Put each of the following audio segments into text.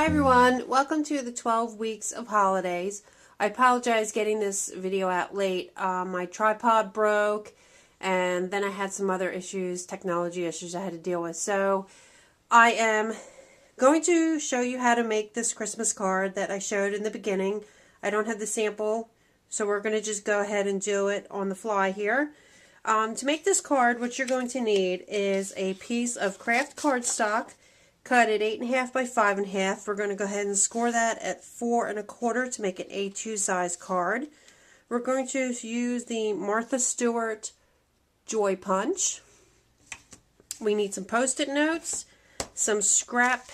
everyone, welcome to the 12 weeks of holidays. I apologize getting this video out late. My tripod broke and then I had some other issues, technology issues I had to deal with. So I am going to show you how to make this Christmas card that I showed in the beginning. I don't have the sample, so we're going to just go ahead and do it on the fly here. To make this card, what you're going to need is a piece of craft cardstock cut at 8.5 by 5.5. We're going to go ahead and score that at 4 1/4 to make an A2 size card. We're going to use the Martha Stewart Joy Punch. We need some Post-it notes, some scrap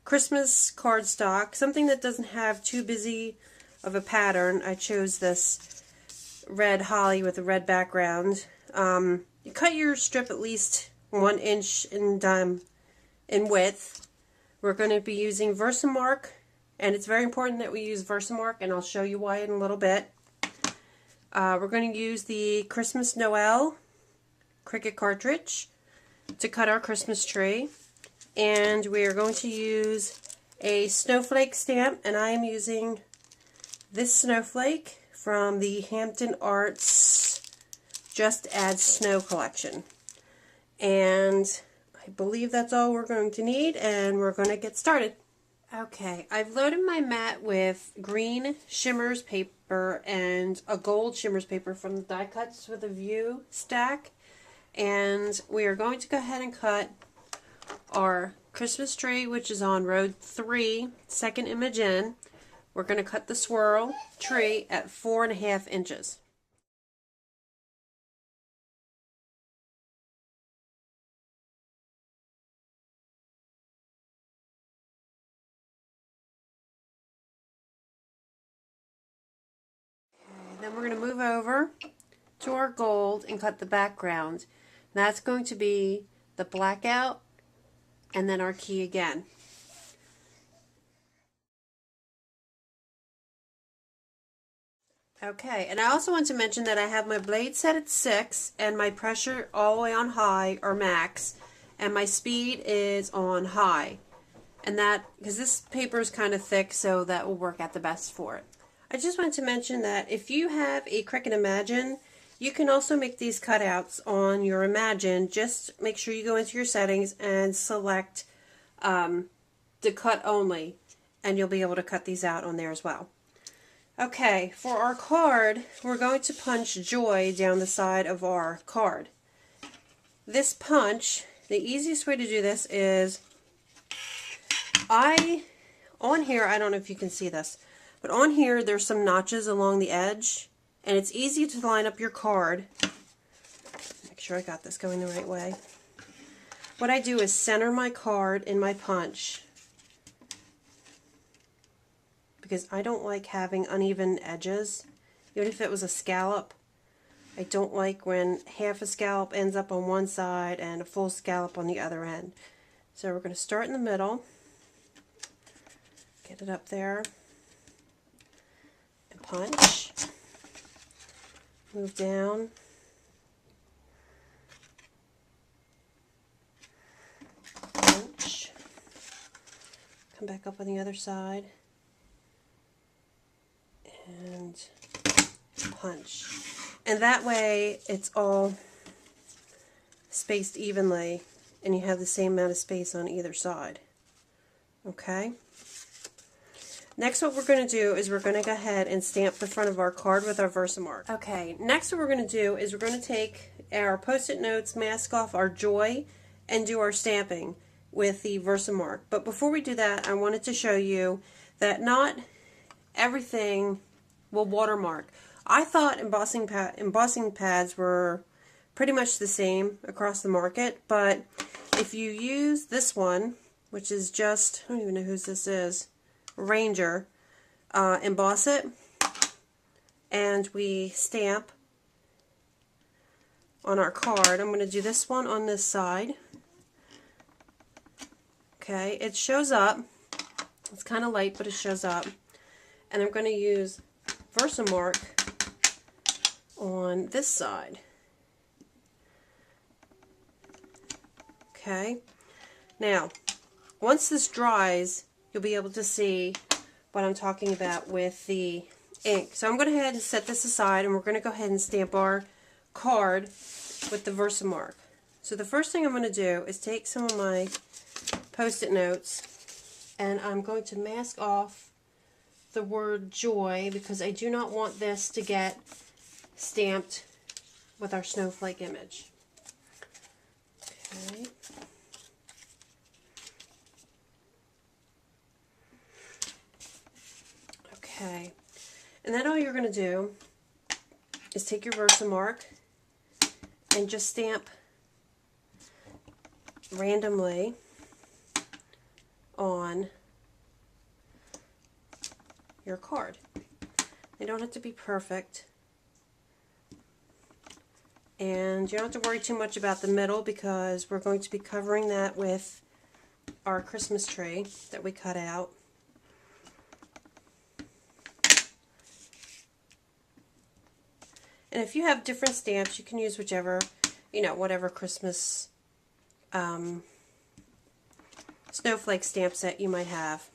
Christmas cardstock, something that doesn't have too busy of a pattern. I chose this red holly with a red background. You cut your strip at least 1 inch in width. We're going to be using Versamark, and it's very important that we use Versamark, and I'll show you why in a little bit. We're going to use the Christmas Noel Cricut cartridge to cut our Christmas tree, and we are going to use a snowflake stamp, and I am using this snowflake from the Hampton Arts Just Add Snow collection. And I believe that's all we're going to need, and we're going to get started. Okay, I've loaded my mat with green Shimmers paper and a gold Shimmers paper from the Die Cuts with a View stack. And we are going to go ahead and cut our Christmas tree, which is on row 3, second image in. We're going to cut the swirl tree at 4 1/2 inches. Then we're going to move over to our gold and cut the background. That's going to be the blackout and then our key again. Okay, and I also want to mention that I have my blade set at 6 and my pressure all the way on high or max, and my speed is on high. And that, because this paper is kind of thick, so that will work out the best for it. I just wanted to mention that if you have a Cricut Imagine, you can also make these cutouts on your Imagine. Just make sure you go into your settings and select the cut only, and you'll be able to cut these out on there as well. Okay, for our card, we're going to punch Joy down the side of our card. This punch, the easiest way to do this is, on here, I don't know if you can see this, but on here there's some notches along the edge, and it's easy to line up your card. Make sure I got this going the right way. What I do is center my card in my punch, because I don't like having uneven edges. Even if it was a scallop, I don't like when half a scallop ends up on one side and a full scallop on the other end. So we're going to start in the middle, get it up there, and punch. Move down. Punch. Come back up on the other side. And punch. And that way it's all spaced evenly and you have the same amount of space on either side. Okay? Next, what we're going to do is we're going to go ahead and stamp the front of our card with our Versamark. Okay, next what we're going to do is we're going to take our Post-it notes, mask off our Joy, and do our stamping with the Versamark. But before we do that, I wanted to show you that not everything will watermark. I thought embossing pads were pretty much the same across the market, but if you use this one, which is just, I don't even know whose this is, Ranger, emboss it, and we stamp on our card. I'm going to do this one on this side. Okay, it shows up. It's kind of light, but it shows up. And I'm going to use Versamark on this side. Okay, now once this dries, you'll be able to see what I'm talking about with the ink. So I'm going to go ahead and set this aside, and we're going to go ahead and stamp our card with the Versamark. So the first thing I'm going to do is take some of my Post-it notes, and I'm going to mask off the word joy because I do not want this to get stamped with our snowflake image. Okay. Okay, and then all you're going to do is take your Versamark and just stamp randomly on your card. They don't have to be perfect, and you don't have to worry too much about the middle because we're going to be covering that with our Christmas tree that we cut out. And if you have different stamps, you can use whichever, whatever Christmas snowflake stamp set you might have.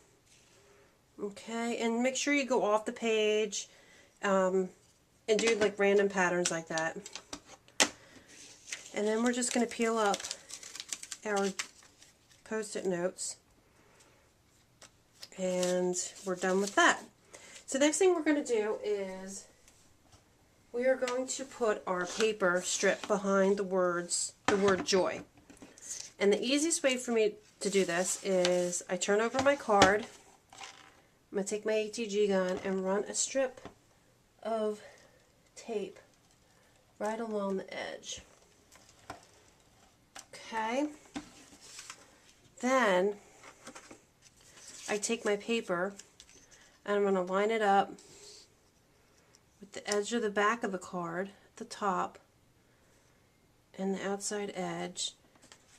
Okay, and make sure you go off the page and do like random patterns like that. And then we're just going to peel up our Post-it notes, and we're done with that. So the next thing we're going to do is we are going to put our paper strip behind the word joy. And the easiest way for me to do this is I turn over my card. I'm going to take my ATG gun and run a strip of tape right along the edge. Okay. Then I take my paper and I'm going to line it up with the edge of the back of the card at the top and the outside edge,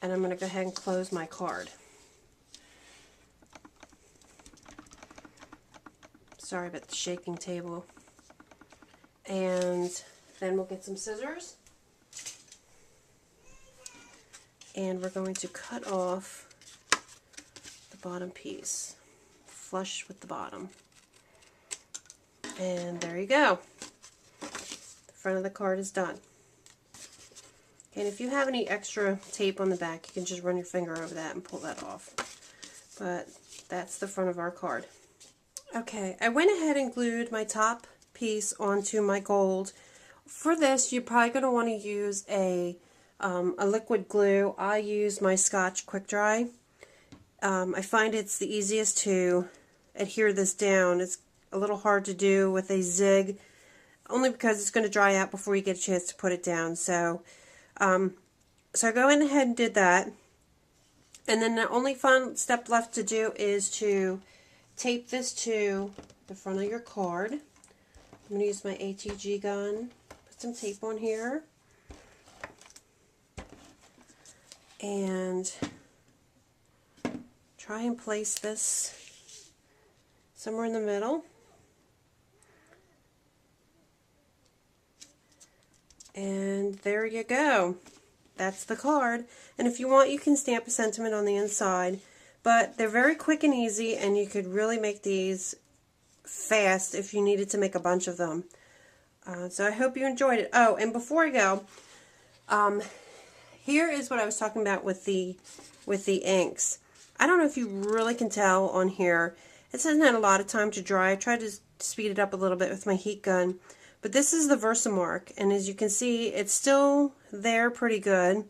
and I'm going to go ahead and close my card. Sorry about the shaking table. And then we'll get some scissors, and we're going to cut off the bottom piece, flush with the bottom. And there you go. The front of the card is done. And if you have any extra tape on the back, you can just run your finger over that and pull that off. But that's the front of our card. Okay, I went ahead and glued my top piece onto my gold. For this, you're probably going to want to use a liquid glue. I use my Scotch Quick Dry. I find it's the easiest to adhere this down. It's a little hard to do with a zig, only because it's going to dry out before you get a chance to put it down. So I go in ahead and did that, and then the only final step left to do is to tape this to the front of your card. I'm going to use my ATG gun, put some tape on here, and try and place this somewhere in the middle. And there you go. That's the card. And if you want, you can stamp a sentiment on the inside. But they're very quick and easy, and you could really make these fast if you needed to make a bunch of them. So I hope you enjoyed it. Oh, and before I go, here is what I was talking about with the inks. I don't know if you really can tell on here. It hasn't had a lot of time to dry. I tried to speed it up a little bit with my heat gun. But this is the Versamark, and as you can see, it's still there pretty good.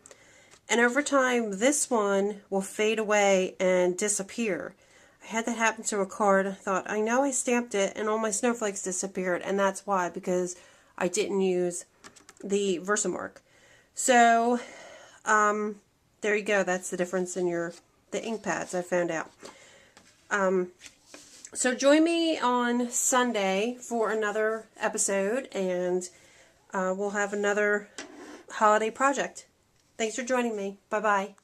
And over time, this one will fade away and disappear. I had that happen to a card. I thought, I know I stamped it, and all my snowflakes disappeared, and that's why, because I didn't use the Versamark. So, there you go. That's the difference in the ink pads, I found out. So join me on Sunday for another episode, and we'll have another holiday project. Thanks for joining me. Bye-bye.